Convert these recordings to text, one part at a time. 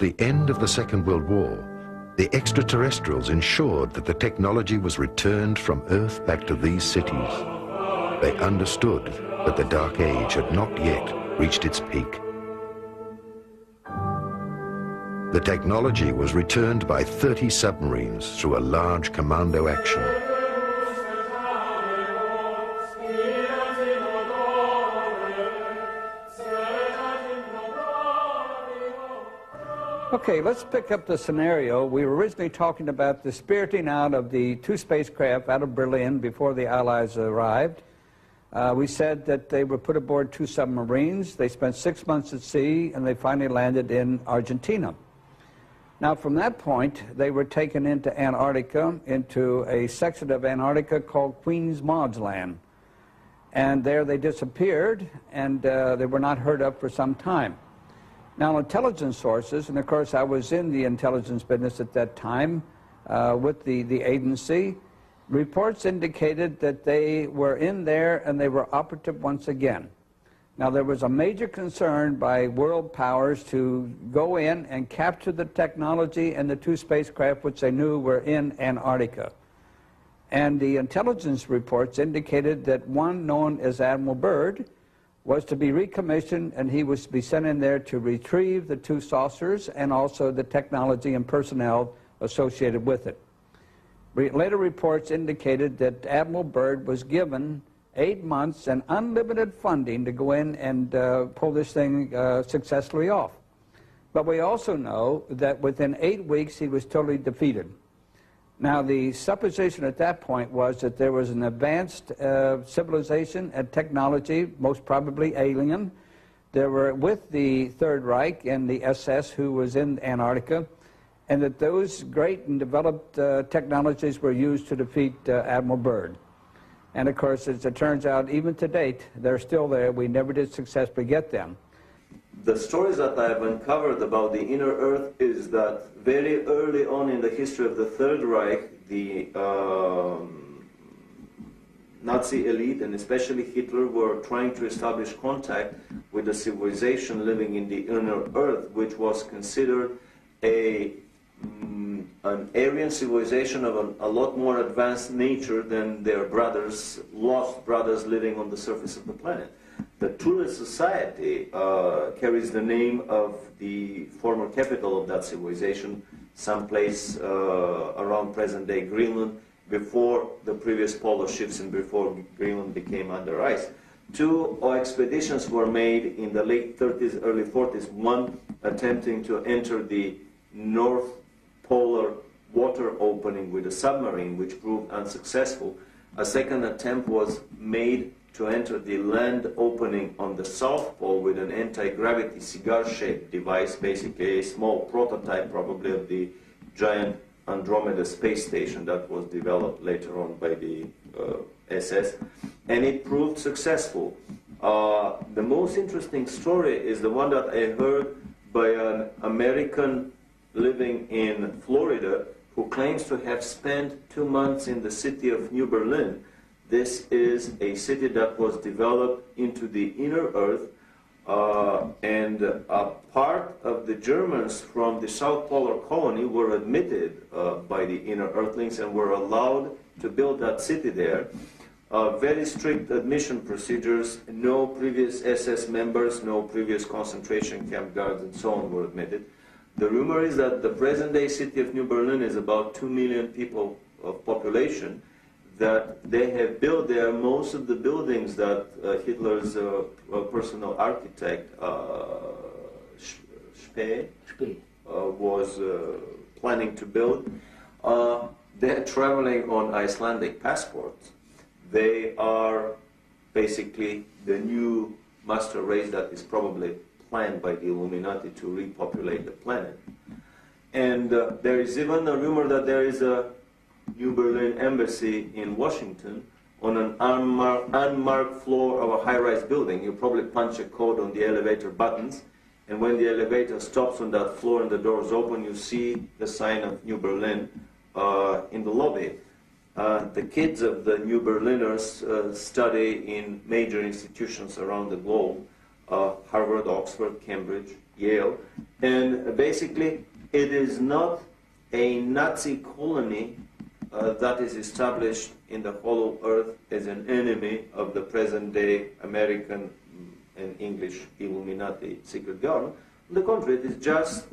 At the end of the Second World War, the extraterrestrials ensured that the technology was returned from Earth back to these cities. They understood that the Dark Age had not yet reached its peak. The technology was returned by 30 submarines through a large commando action. Okay, let's pick up the scenario. We were originally talking about the spiriting out of the two spacecraft out of Berlin before the Allies arrived. We said that they were put aboard two submarines. They spent 6 months at sea, and they finally landed in Argentina. Now, from that point, they were taken into Antarctica, into a section of Antarctica called Queen's Maud's Land. And there they disappeared, and they were not heard of for some time. Now, intelligence sources, and of course I was in the intelligence business at that time with the agency, reports indicated that they were in there and they were operative once again. Now, there was a major concern by world powers to go in and capture the technology and the two spacecraft which they knew were in Antarctica. And the intelligence reports indicated that one known as Admiral Byrd was to be recommissioned, and he was to be sent in there to retrieve the two saucers and also the technology and personnel associated with it. Later reports indicated that Admiral Byrd was given 8 months and unlimited funding to go in and pull this thing successfully off. But we also know that within 8 weeks he was totally defeated. Now, the supposition at that point was that there was an advanced civilization and technology, most probably alien. There were with the Third Reich and the SS who was in Antarctica, and that those great and developed technologies were used to defeat Admiral Byrd. And of course, as it turns out, even to date, they're still there. We never did successfully get them. The stories that I've uncovered about the inner Earth is that very early on in the history of the Third Reich, the Nazi elite, and especially Hitler, were trying to establish contact with a civilization living in the inner Earth, which was considered an Aryan civilization of a lot more advanced nature than their brothers, lost brothers living on the surface of the planet. The Thule Society carries the name of the former capital of that civilization, someplace around present-day Greenland, before the previous polar shifts and before Greenland became under ice. Two expeditions were made in the late 30s, early 40s, one attempting to enter the North Polar water opening with a submarine, which proved unsuccessful. A second attempt was made to enter the land opening on the South Pole with an anti-gravity cigar-shaped device, basically a small prototype probably of the giant Andromeda space station that was developed later on by the SS, and it proved successful. The most interesting story is the one that I heard by an American living in Florida who claims to have spent 2 months in the city of New Berlin. This is a city that was developed into the inner Earth, and a part of the Germans from the South Polar colony were admitted by the inner Earthlings and were allowed to build that city there. Very strict admission procedures, no previous SS members, no previous concentration camp guards and so on were admitted. The rumor is that the present-day city of New Berlin is about 2 million people of population, that they have built there most of the buildings that Hitler's personal architect, Spee, was planning to build. They're traveling on Icelandic passports. They are basically the new master race that is probably planned by the Illuminati to repopulate the planet. And there is even a rumor that there is a New Berlin embassy in Washington on an unmarked floor of a high-rise building. You probably punch a code on the elevator buttons, and when the elevator stops on that floor and the doors open, you see the sign of New Berlin in the lobby. The kids of the New Berliners study in major institutions around the globe, Harvard, Oxford, Cambridge, Yale. And basically, it is not a Nazi colony that is established in the hollow earth as an enemy of the present-day American and English Illuminati secret government. On the contrary, it is just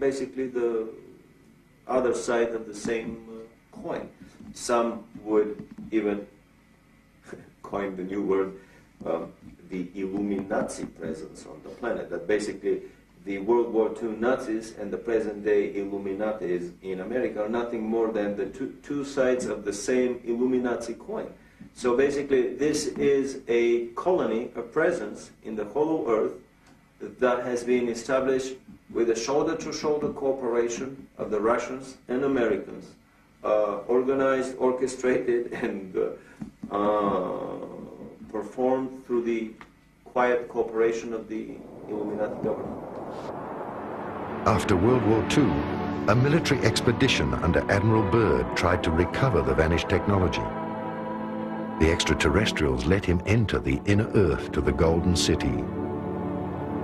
basically the other side of the same coin. Some would even coin the new word, the Illuminati presence on the planet, that basically the World War II Nazis and the present-day Illuminatis in America are nothing more than the two sides of the same Illuminati coin. So basically, this is a colony, a presence in the hollow earth that has been established with a shoulder-to-shoulder cooperation of the Russians and Americans, organized, orchestrated, and performed through the quiet cooperation of the Illuminati government. After World War II, a military expedition under Admiral Byrd tried to recover the vanished technology. The extraterrestrials let him enter the inner Earth to the Golden City.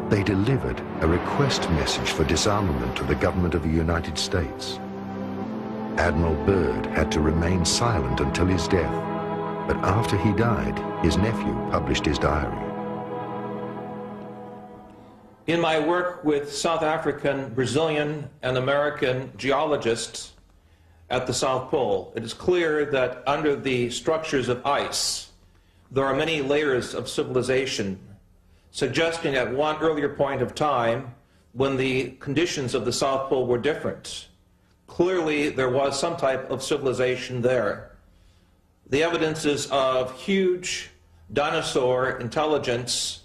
They delivered a request message for disarmament to the government of the United States. Admiral Byrd had to remain silent until his death, but after he died, his nephew published his diary. In my work with South African, Brazilian, and American geologists at the South Pole, it is clear that under the structures of ice, there are many layers of civilization, suggesting at one earlier point of time when the conditions of the South Pole were different. Clearly, there was some type of civilization there. The evidences of huge dinosaur intelligence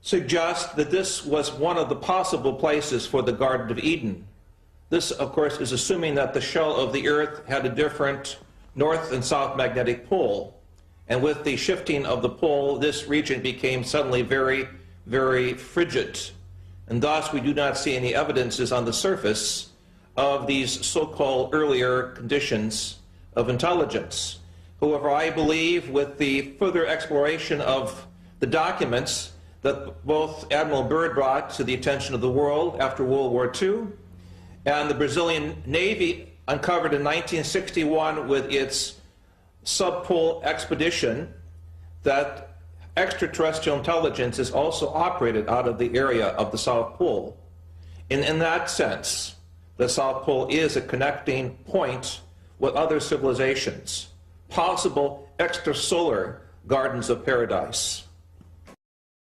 suggest that this was one of the possible places for the Garden of Eden. This, of course, is assuming that the shell of the Earth had a different north and south magnetic pole. And with the shifting of the pole, this region became suddenly very, very frigid. And thus, we do not see any evidences on the surface of these so-called earlier conditions of intelligence. However, I believe with the further exploration of the documents that both Admiral Byrd brought to the attention of the world after World War II, and the Brazilian Navy uncovered in 1961 with its subpole expedition, that extraterrestrial intelligence is also operated out of the area of the South Pole. In that sense, the South Pole is a connecting point with other civilizations, possible extrasolar gardens of paradise.